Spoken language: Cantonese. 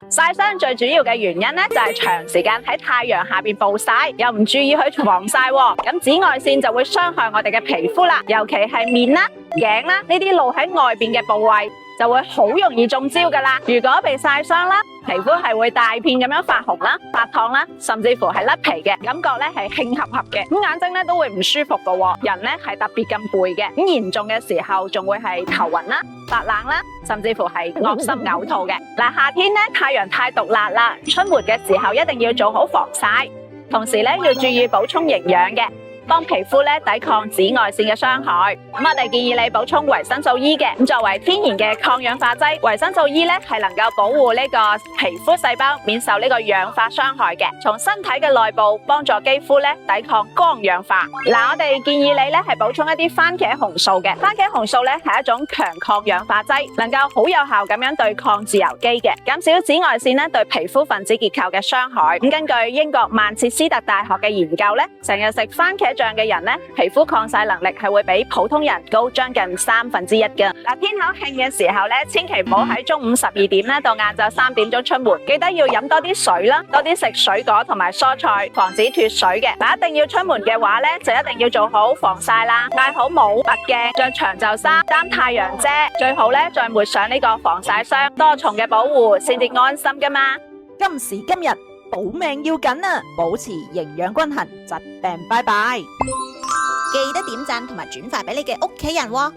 曬傷最主要嘅原因咧，就係長時間喺太陽下邊暴曬，又唔注意去防曬，咁紫外線就會傷害我哋嘅皮膚啦，尤其係面啦、頸啦呢啲露喺外邊嘅部位，就會好容易中招噶啦。如果被曬傷啦，皮膚係會大片咁樣發紅啦、發燙啦，甚至乎係甩皮嘅感覺咧，係興合合嘅。咁眼睛咧都會唔舒服噶，人咧係特別咁攰嘅。咁嚴重嘅時候仲會係頭暈啦、發冷啦，甚至乎係惡心嘔吐嘅。嗱，夏天咧太陽太毒辣啦，出門嘅時候一定要做好防曬，同時咧要注意補充營養嘅，幫皮膚咧抵抗紫外線嘅傷害。咁我哋建議你補充維生素 E 嘅，咁作為天然嘅抗氧化劑，維生素 E 咧係能夠保護呢個皮膚細胞免受呢個氧化傷害嘅，從身體嘅內部幫助肌膚咧抵抗光氧化。嗱，我哋建議你咧係補充一啲番茄紅素嘅，番茄紅素咧係一種強抗氧化劑，能夠好有效咁樣對抗自由基嘅，減少紫外線咧對皮膚分子結構嘅傷害。咁根據英國曼徹斯特大學嘅研究咧，成日食番茄醬嘅人咧，皮膚抗曬能力係會比普通人高將近1/3嘅。嗱，天口慶嘅時候咧，千祈唔好喺中午12點咧到晏晝3點鐘出門，記得要飲多啲水啦，多啲食水果同埋蔬菜，防止脫水嘅。嗱，一定要出門嘅話咧，就一定要做好防曬啦，戴好帽、墨鏡、着長袖衫、擔太陽遮，最好咧再抹上呢個防曬霜，多重嘅保護先至安心噶嘛。今時今日保命要緊啊，保持營養均衡，疾病拜拜。記得點讚同埋轉發俾你嘅屋企人喎。